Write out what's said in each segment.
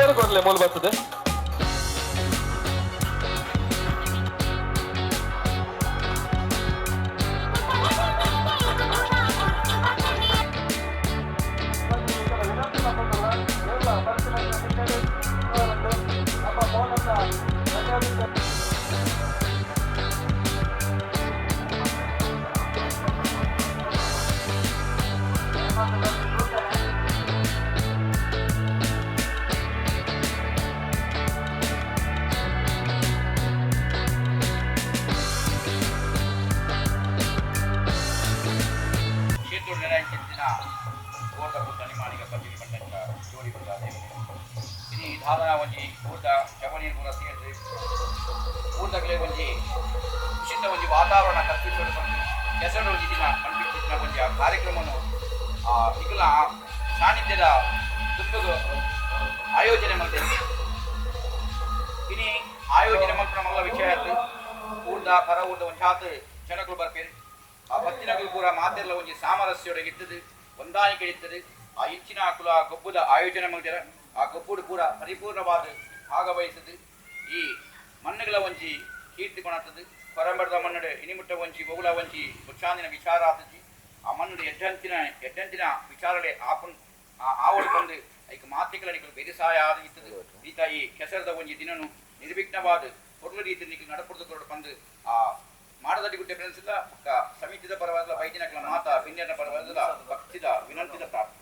ಬೇರೆ ಕೊಡ್ಲೆ ಮೂಲ ಬರ್ತದೆ. ಸಾಧನ ಒಂಜಿ ಊಟ ಜವನೀರು ಪೂರ ಸೇರಿ ಊಟಗಳೇ ಒಂಜಿ ವಿಶಿಷ್ಟ ಒಂಜಿ ವಾತಾವರಣ ಕಲ್ಪಿಸೋಡು ಬಂದು ಕೆಸರು ಒಂಜಿ ದಿನ ಕಲ್ಪಿಸಿದ ಒಂಜಿ ಆ ಕಾರ್ಯಕ್ರಮವನ್ನು ಈಗಲ ಸಾನ್ನಿಧ್ಯದ ದುಃಖದ ಆಯೋಜನೆ ಮಾಡ್ತೇವೆ. ಇನಿ ಆಯೋಜನೆ ಮಾಡ್ಕೊಂಡು ಮಲ್ಲ ವಿಷಯ ಊಟ ಪರ ಊಟ ಒಂಜಿ ಆತು ಜನಗಳು ಬರ್ಪೇರು ಆ ಭಕ್ತಿನಗಳು ಪೂರ ಮಾತೆಲ್ಲ ಒಂಜಿ ಸಾಮರಸ್ಯೊಡಗಿರ್ತದೆ, ಹೊಂದಾಣಿಕೆ ಇರ್ತದೆ. ಆ ಹೆಚ್ಚಿನ ಕುಲ ಗೊಬ್ಬದ ಆಯೋಜನೆ ಮಾಡಿದಾರ. ಆ ಗೊಬ್ಬುಡು ಪೂರ ಪರಿಪೂರ್ಣವಾದ ಭಾಗವಹಿಸದು ಈ ಮಣ್ಣುಗಳ ಒಂಜಿ ಕೀರ್ತಿ ಕೊಣತದು. ಪರಂಬರದ ಮಣ್ಣು ಇನಿಮುಟ್ಟ ಒಂಜಿ ಬಹುಳ ಒಂಜಿ ಉಚ್ಚಾಂದಿನ ವಿಚಾರ ಆತಜಿ. ಆ ಮಣ್ಣು ಎಡ್ಡಂತಿನ ವಿಚಾರಡೆ ಆವಡು ಬಂದು ಐಕ ಮಾತಿಗಳ ನಿಖಲು ಬೆರಿಸಾಯ ಆದಿತ್ತದು. ಈತ ಈ ಕೆಸರದ ಒಂಜಿ ದಿನನು ನಿರ್ವಿಘ್ನವಾದ ಹೊರಲ ರೀತಿ ನಿಖಲು ನಡಪುರದ ಕೊರಡು ಬಂದು ಆ ಮಾಡದಡಿ ಗುಡ್ಡೆ ಫ್ರೆಂಡ್ಸ್ ಇಲ್ಲ ಸಮಿತಿದ ಪರವಾದ ಬೈದಿನಕಲ ಮಾತಾ ಭಿನ್ನರ ಪರವಾದ ಭಕ್ತಿದ ವಿನಂತಿದ ಪ್ರಾರ್ಥನೆ.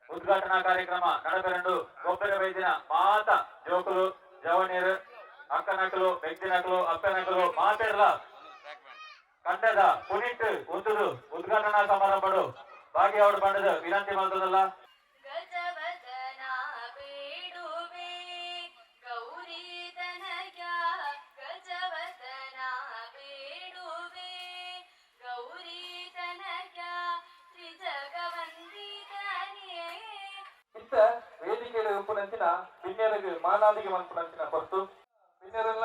ಉದ್ಘಾಟನಾ ಕಾರ್ಯಕ್ರಮ ನಡಪೆರಡು ಗೊಬ್ಬರ ಬೈದಿನ ಮಾತ ಜೋಕುಲು ಜವನೀರು ಅಕ್ಕನಕಲು ಬೆಕ್ತಿನಕಲು ಅಪ್ಪನಕಲು ಮಾತೆರ್ಲ ಕಂಡದ ಪುನೀತ್ ಉದ್ದುದು ಉದ್ಘಾಟನಾ ಸಮಾರಂಭಡು ಭಾಗಿಯಾವಡು ಬಂಡದ ವಿನಂತಿ ಮಾಡ್ತದಲ್ಲ. ವೇದಿಕೆಯಲ್ಲಿ ಉಪ್ಪುನಂಚಿನ ಭಿನ್ನರಿಗೆ ಮಾನಾದಿಗೆ ಮಲ್ಪುನಂಚಿನ ಹೊರತು ಭಿನ್ನರೆಲ್ಲ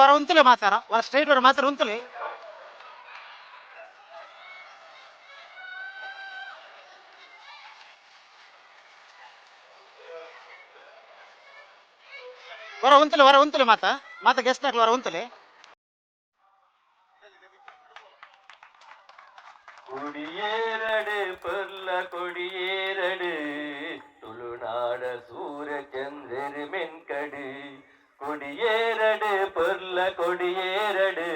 వర ఉంతులే మాತಾರ వರ ಸ್ಟ್ರೈಟ್ ವರ ಮಾತಾರ ఉంతులೇ ವರ ఉంతులే ಮಾತಾ ಗೆಸ್ಟ್ ನಾಕ್ ವರ ఉంతులೇ கொடியேரடு பொல்ல கொடியேரடு துளுநாட சூரச்சந்திர மென்கடு கொடியேரடு பொல்ல கொடியேரடு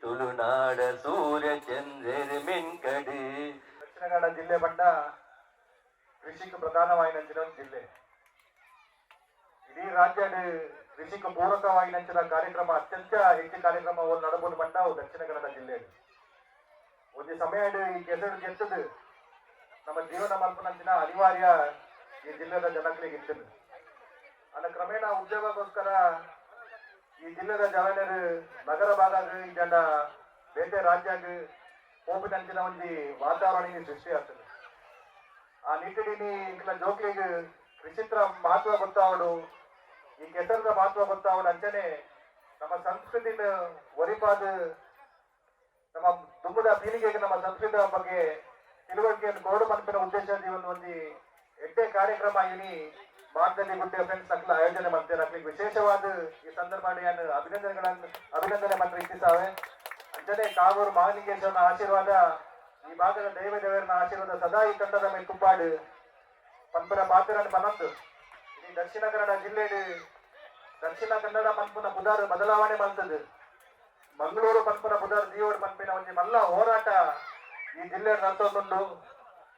ತುಳುನಾಡ ಸೂರ್ಯಚಂದ್ರ ಮೆನ್ಕಡು. ದಕ್ಷಿಣ ಕನ್ನಡ ಜಿಲ್ಲೆ ಬಂಡ ಕೃಷಿಗೆ ಪ್ರಧಾನವಾಗಿನ ಜಿಲ್ಲೆ. ಇಡೀ ರಾಜ್ಯದ ಕೃಷಿಗೆ ಪೂರಕವಾಗಿನ ಕಾರ್ಯಕ್ರಮ ಅತ್ಯಂತ ಹೆಚ್ಚು ಕಾರ್ಯಕ್ರಮ ನಡಬಹುದು ಬಂಡ ದಕ್ಷಿಣ ಕನ್ನಡ ಜಿಲ್ಲೆ. ಒಂದು ಸಮಯ ಈ ಕೆಸರು ಗೆದ್ದದು ನಮ್ಮ ಜೀವನ ಮಲ್ಪನಂಚಿನ ಅನಿವಾರ್ಯ ಈ ಜಿಲ್ಲೆದ ಜನಗಳಿಗೆ ಇರ್ತದೆ. ಅಲ್ಲ ಕ್ರಮೇಣ ಉದ್ಯೋಗಕ್ಕೋಸ್ಕರ ಈ ಜಿಲ್ಲೆದ ಜನರು ನಗರ ಭಾಗದ ಈ ಜನ ಬೇರೆ ರಾಜ್ಯಾಗ ಹೋಗ್ಬಿಟ್ಟಂಚಿನ ಒಂದು ವಾತಾವರಣ ಸೃಷ್ಟಿ ಆಗ್ತದೆ. ಆ ನಿಟ್ಟಿನಲ್ಲಿ ಇಂಕಲ ಜೋಕ್ಲಿಗೆ ಕೃಷಿತ್ರ ಮಹತ್ವ ಗೊತ್ತಾವಡು, ಈ ಕೆಸರದ ಮಹತ್ವ ಗೊತ್ತಾವಡು ಅಂಚನೆ ನಮ್ಮ ಸಂಸ್ಕೃತಿನ ಒರಿಪಾದ ನಮ್ಮ ತುಂಬದ ಪೀಳಿಗೆಗೆ ನಮ್ಮ ಸಂಸ್ಕೃತಿಯ ಬಗ್ಗೆ ತಿಳುವಳಿಕೆಯನ್ನು ಕೊರಡು ಮನಪಿನ ಉದ್ದೇಶದ ಒಂದು ಎಡ್ಡೆ ಕಾರ್ಯಕ್ರಮ ಇನಿ ಭಾರತದಲ್ಲಿ ಗುಡ್ಡೆ ಫ್ರೆಂಡ್ಸ್ ಅಕ್ಲ ಆಯೋಜನೆ ಮಾಡ್ತಾರೆ. ಅಕ್ಲಿಗೆ ವಿಶೇಷವಾದ ಈ ಸಂದರ್ಭ ಅಭಿನಂದನೆ ಮಾತ್ರ ಇಚ್ಛಿಸಾವೆ. ಅಂಜನೆ ಕಾವೂರು ಮಹಾಲಿಂಗೇಶ್ವರನ ಆಶೀರ್ವಾದ, ಈ ಭಾಗದ ದೇವರನ ಆಶೀರ್ವಾದ ಸದಾ ಈ ತಂಡದ ಮೇಲೆ ತುಪ್ಪಾಡು ಪಂಪನ ಪಾತ್ರನ ಮನಂದು ಈ ದಕ್ಷಿಣ ಕನ್ನಡ ಜಿಲ್ಲೆ ದಕ್ಷಿಣ ಕನ್ನಡ ಪಂಪನ ಬುಧಾರ ಬದಲಾವಣೆ ಮಾಡ್ತದೆ. ಮಂಗಳೂರು ಪಂಪನ ಬುಧಾರ ಜೀವೋಡು ಪಂಪಿನ ಒಂದು ಮಲ್ಲ ಹೋರಾಟ ಈ ಜಿಲ್ಲೆ ನರ್ತೊಂದುಂಡು.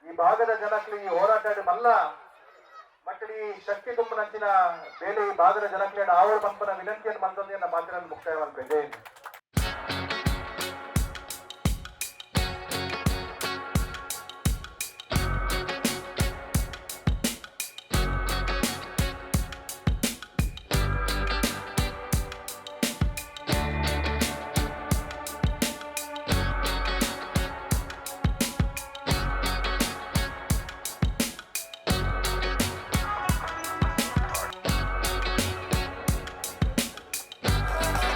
ಈ ಭಾಗದ ಜನಕ್ಕೆ ಈ ಹೋರಾಟ ಮಲ್ಲ ಮಕ್ಕಳಿ ಶಕ್ತಿ ತುಂಬನಂಚಿನ ಬೇಲೆ ಈ ಭಾಗದ ಜನಕ್ಕೆ ಆವರ ಪಂಪನ ವಿನಂತಿಯನ್ನು ಮಂದೊಂದಿನ ಮಾತಿನಲ್ಲಿ ಮುಕ್ತಾಯವಾಗ್ತದೆ.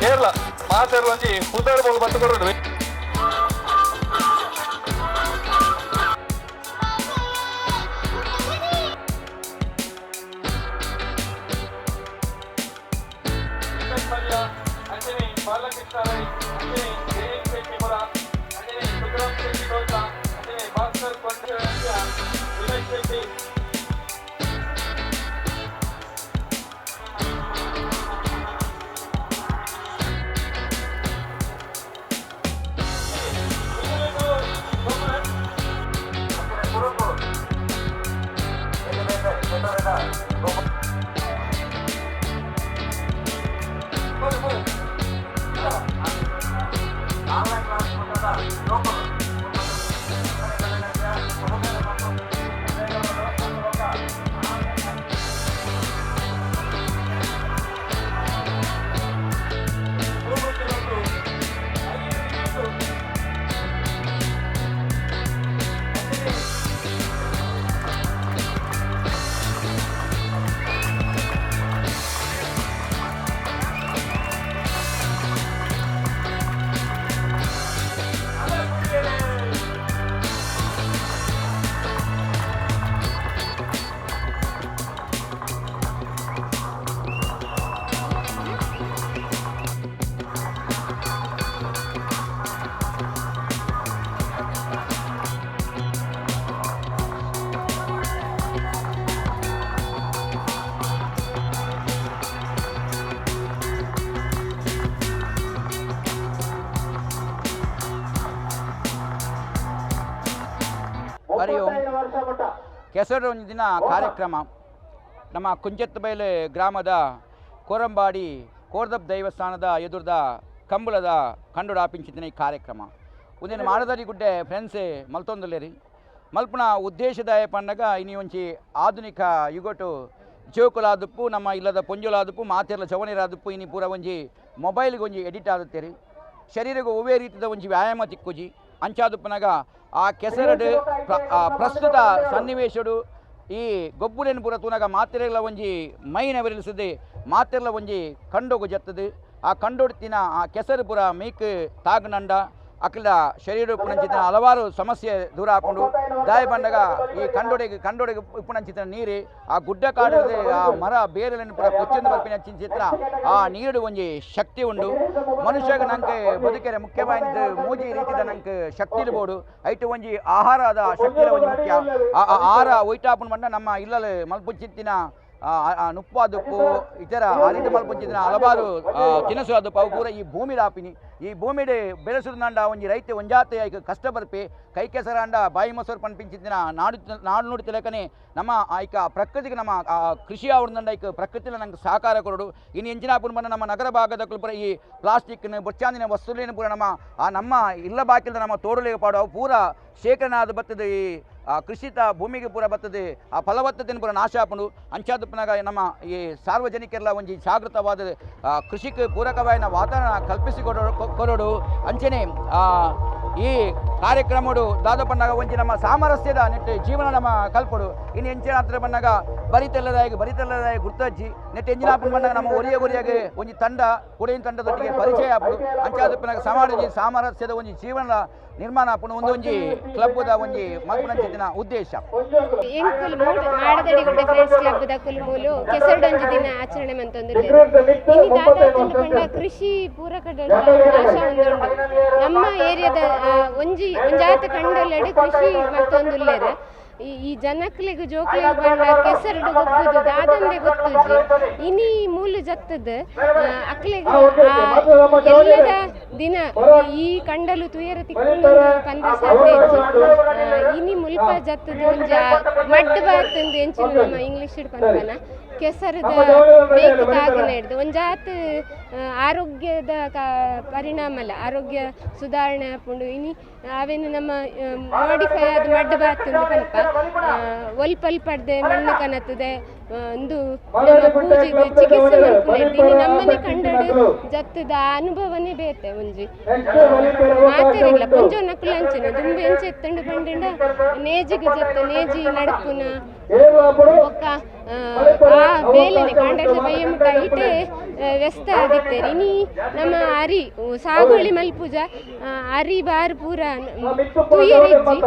ಕೇರಳ ಮಾತಾಡುವ ಉದ್ದಾಡಬಹುದು ಬಂದು ಕೊಡ್ರಿ. ಅಂಜನೆ ಬಾಲಕೃಷ್ಣ ರೈ, ಅಂಜನೆ ಜಯಂತ್ ಶೆಟ್ಟಿಪುರ, ಅಂಜನೆ ಸುಬ್ರಹ್ಮ ಶೆಟ್ಟಿ ದೋಸ, ಅಂಜನೆ ಭಾಸ್ಕರ್ ಕೊಂಡ್ರೆ ವಿನಯ್ ಶೆಟ್ಟಿ. ಹರಿ ಓಂ. ಕೆಸರು ಒಂದು ದಿನ ಕಾರ್ಯಕ್ರಮ ನಮ್ಮ ಕುಂಚತ್ತಬೈಲು ಗ್ರಾಮದ ಕೋರಂಬಾಡಿ ಕೋರ್ದಬ್ ದೈವಸ್ಥಾನದ ಎದುರದ ಕಂಬಳದ ಕಂಡು ಆಪಿಂಚಿನ ಈ ಕಾರ್ಯಕ್ರಮ ಒಂದಿನ ಮಾಡದರಿ ಗುಡ್ಡೆ ಫ್ರೆಂಡ್ಸ್ ಮಲ್ತೊಂದುಲ್ಲೇರಿ ಮಲ್ಪನ ಉದ್ದೇಶದ ಪಂಡಗ ಇನಿ ಒಂಚಿ ಆಧುನಿಕ ಯುಗಟು ಜೋಕುಲಾದಪ್ಪು ನಮ್ಮ ಇಲ್ಲದ ಪೊಂಜುಲಾದಪ್ಪು ಮಾತೆರ್ಲ ಚವಣಿರಾದಪ್ಪು ಇನಿ ಪೂರ ಒಂಜಿ ಮೊಬೈಲ್ಗೆ ಒಂಜಿ ಎಡಿಟ್ ಆದುತ್ತೇರಿ ಶರೀರಕ್ಕೆ ಒವೇ ರೀತಿಯ ಒಂಜಿ ವ್ಯಾಯಾಮ ತಿಕ್ಕುಜಿ ಅಂಚಾದುಪ್ಪನಾಗ ಆ ಕೆಸರಡು ಪ್ರಸ್ತುತ ಸನ್ನಿವೇಶಡು ಈ ಗೊಬ್ಬುಲೆನ್ ಪೂರ ತೂನಗ ಮಾತೆರೆಗ್ಲ ಒಂಜಿ ಮೈನ ಬೆರಲಿಸದೆ ಮಾತೆರ್ಲ ಒಂಜಿ ಕಂಡೋಗು ಜತ್ತದು ಆ ಕಂಡೊಡ್ತಿನ ಆ ಕೆಸರು ಪೂರ ಮೀಕ್ ತಾಗ್ನಂಡ ಅಕ್ಲ ಶರೀರ ಉಪ್ಪುನಂಚಿನ ಹಲವಾರು ಸಮಸ್ಯೆ ದೂರ ಹಾಕೊಂಡು ದಾಯ ಬಂದಾಗ ಈ ಕಂಡೊಡೆಗೆ ಉಪ್ಪುನಂಚಿನ ನೀರು ಆ ಗುಡ್ಡ ಕಾಡದೆ ಆ ಮರ ಬೇರೆಯನ್ನು ಪೂರ ಕೊಚ್ಚಂದು ಬರ್ಪಿನ ಚಿತ್ರ ಆ ನೀರು ಒಂಜಿ ಶಕ್ತಿ ಉಂಡು ಮನುಷ್ಯಗೆ ನಂಗೆ ಬದುಕೆರೆ ಮುಖ್ಯವಾದ ಮೂಜಿ ರೀತಿದ ನಂಗೆ ಶಕ್ತಿ ಇರ್ಬೋದು ಐಟು ಒಂಜಿ ಆಹಾರದ ಶಕ್ತಿ ಒಂಜಿ ಮುಖ್ಯ ಆ ಆಹಾರ ಒಯ್ಟಾಪನ್ ಬಂದ ನಮ್ಮ ಇಲ್ಲಲು ಮಲ್ಪುಚ್ಚಿತ್ತಿನ ನುಪ್ಪಾದುಪ್ಪು ಇತರ ಅರಿದು ಮಲ್ಪುಂಚಿನ ಹಲವಾರು ತಿನಸು ಅದು ಅವು ಪೂರ ಈ ಭೂಮಿ ದಾಪಿನಿ ಈ ಭೂಮಿಡೆ ಬೆಳೆಸುದಂಡ ಒಂಜಿ ರೈತ ಒಂಜಾತೆ ಐಕ ಕಷ್ಟ ಬರ್ಪಿ ಕೈ ಕೆಸರಾಂಡ ಬಾಯಿ ಮೊಸರು ಪನ್ಪಿಂಚಿನ ನಾಡು ನುಡಿ ತಿಲಕನೆ ನಮ್ಮ ಐಕ ಪ್ರಕೃತಿಗೆ ನಮ್ಮ ಕೃಷಿ ಆವರಣದಂಡ ಐಕ ಪ್ರಕೃತಿಲ ನಂಗೆ ಸಹಕಾರ ಕೊರಡು ಇನ್ನು ಎಂಚಿನಾಪುರ ಬಂದ ನಮ್ಮ ನಗರ ಭಾಗದ ಪೂರ ಈ ಪ್ಲಾಸ್ಟಿಕ್ನ ಬೊಚ್ಚಾಂದಿನ ವಸ್ತುಲೇನು ಪೂರ ನಮ್ಮ ಇಲ್ಲ ಬಾಕಿಲ್ದ ನಮ್ಮ ತೋಡಲಿಗೆ ಪಾಡು ಅವು ಪೂರ ಶೇಖರಣೆ ಆದ ಬರ್ತದೆ ಈ ಕೃಷಿತ ಭೂಮಿಗೆ ಪೂರ ಬರ್ತದೆ ಆ ಫಲವತ್ತತೆಯನ್ನು ಪೂರ ನಾಶ ಆಪುಂಡು ಅಂಚಾದಪ್ಪನಾಗ ನಮ್ಮ ಈ ಸಾರ್ವಜನಿಕರೆಲ್ಲ ಒಂಜಿ ಜಾಗೃತವಾದ ಕೃಷಿಗೆ ಪೂರಕವಾದ ವಾತಾವರಣ ಕಲ್ಪಿಸಿಕೊಡೋಡು ಅಂಚನೆ ಈ ಕಾರ್ಯಕ್ರಮಡು ದಾದ ಬಂದಾಗ ಒಂಜಿ ನಮ್ಮ ಸಾಮರಸ್ಯದ ನೆಟ್ಟು ಜೀವನ ನಮ್ಮ ಕಲ್ಪಡು ಇನ್ನು ಎಂಚಿನ ಹತ್ರ ಬಂದಾಗ ಬರಿತಲ್ಲದಾಗಿ ಗುರ್ತಜ್ಜಿ ನೆಟ್ಟು ಎಂಜಿನ ಬಂದಾಗ ನಮ್ಮ ಒರಿಯಾಗೆ ಒಂಜಿ ತಂಡ ಕುಡಿಯಿನ ತಂಡದೊಟ್ಟಿಗೆ ಪರಿಚಯ ಆಪಡು ಅಂಚಾದಪ್ಪನಾಗ ಸಮಾಜ ಸಾಮರಸ್ಯದ ಒಂಜಿ ಜೀವನದ ನಿರ್ಮಾಣ ಆಪುಂಡು ಒಂದೊಂಜಿ ಕ್ಲಬ್ದ ಒಂಜಿ ಮಲ್ಪುನಂಚಿನ ಉದ್ದೇಶ ಎಂಕುಲು ಮಾಡದಡಿಗುಡ್ಡೆ ಫ್ರೆಂಡ್ಸ್ ಕ್ಲಬ್ ದಕ್ಕುಲು ಮೂಲು ಕೆಸರಡೊಂಜಿ ದಿನ ಆಚರಣೆ ಮಂತೊಂದುಲ್ಲೆ ಇನಿ ದಾದಾತುಂಡು ಪಂಡ ಕೃಷಿ ಪೂರಕದ ನಾಶ ಒಂದುಂಡು ನಮ್ಮ ಏರಿಯಾದ ಒಂಜಾತ ಕಂಡೊಲ್ಲೆಡ್ ಕೃಷಿ ಮತ್ತೊಂದುಲ್ಲೆರ್ ಈ ಜನಕ್ಲೆಗ್ ಜೋಕ್ಲೆಗ್ ಬಂಡ ಕೆಸರಡು ಗೊಬ್ಬುದು ದಾದಂಡೆ ಗೊತ್ತುಜಿ ಇನಿ ಮೂಲು ಜತ್ತದ ಅಕ್ಲೆಗ್ ಎಲ್ಲದ ದಿನ ಈ ಕಂಡಲು ತುಯರ ತಿಕ್ಕೊಂಡು ಪಂದ ಸಾಧ್ಯ ಇನಿ ಮುಲ್ಪ ಜತ್ತದ ಒಂಜ ಮಡ್ಡು ಬಾತಂದು ಎಂಚಿನ ನಮ್ಮ ಇಂಗ್ಲಿಷ್ ಪಂಪನ ಕೆಸರದ ಬೇಕ್ ತಾಗನ ಹಿಡ್ದು ಒಂಜಾತ್ ಆರೋಗ್ಯದ ಪರಿಣಾಮಲ್ಲ ಆರೋಗ್ಯ ಸುಧಾರಣೆ ಆಪುಂಡು ಇನಿ ಅವೇನು ನಮ್ಮ ಮಾಡಿಫೈ ಆದ ಮಡ್ಡು ಬಾತಂದು ಪಂಪ ಒಲ್ಪಲ್ಪಡ್ದೆ ಮಣ್ಣು ಕನತ್ತದೆ ಒಂದು ನಮ್ಮ ಪೂಜೆಗೆ ಚಿಕಿತ್ಸೆ ಮಲ್ಪುನೆಡ್ದು ನಮ್ಮನೆ ಕಂಡಡು ಜತ್ತದ ಅನುಭವನೇ ಬೇತೆ ಒಂಜಿ ಮಾತೆರೆಗ್ಲ ಪೊಂಜೋ ನಕುಲು ಅಂಚೆನ ದುಂಬು ಎಂಚೆ ಎತ್ತಂಡು ಬಂಡಿಂಡ ನೇಜಿಗೆ ಜತ್ತ ನೇಜಿ ನಡಪುನ ಒಕ್ಕ ಆ ಬೇಲೆನೆ ಕಾಂಡದ ಬಯ್ಯ ಮುಟ್ಟ ಇಟೆ ವ್ಯಸ್ತ ಆದಿತ್ತೇರಿ ಇನಿ ನಮ್ಮ ಅರಿ ಸಾಗುವಳಿ ಮಲ್ಪುಜ ಅರಿ ಬಾರ್ ಪೂರ ತುಯ್ಯರಿಜ್ಜಿ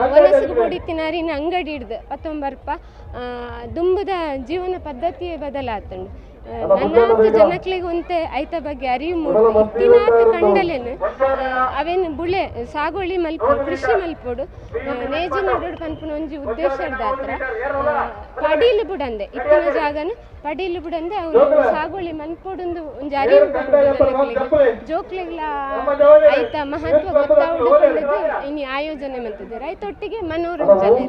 ಒನಸಿಗೆ ಹೊಡಿತಿನ ಅರಿನ ಅಂಗಡಿ ಹಿಡ್ದು ಪತ್ತೊಂಬರ್ಪ ದುಂಬುದ ಜೀವನ ಪದ್ಧತಿಯೇ ಬದಲಾತಂಡು ನನ್ನಾತು ಜನಕ್ಲೆಗ್ ಒಂತೆ ಐತ ಬಗ್ಗೆ ಅರಿವು ಮೂಡು ಇತ್ತಿನಾತು ಕಂಡಲೇನು ಅವೇನು ಬುಳೆ ಸಾಗುವಳಿ ಮಲ್ಪೋಡು ಕೃಷಿ ಮಲ್ಪೋಡು ನೇಜಿ ನಡೋಡು ಪನ್ಪುನ ಒಂಜಿ ಉದ್ದೇಶದ ಹತ್ರ ಪಡೀಲು ಬುಡಂದೆ ಇತ್ತಿನ ಜಾಗನ ಪಡೀಲು ಬುಡಂದೆ ಅವನು ಸಾಗುವಳಿ ಮಲ್ಪೋಡು ಒಂಜಿ ಅರಿವು ಜನಕ್ಲೆಗ್ ಜೋಕ್ಲೆಗ್ಲ ಐತ ಮಹತ್ವ ಗೊತ್ತಾವಡು ಕಂಡದ್ದು ಇನಿ ಆಯೋಜನೆ ಮಂತಿದೆ ರೈತೊಟ್ಟಿಗೆ ಮನೋರಂಜನೆ.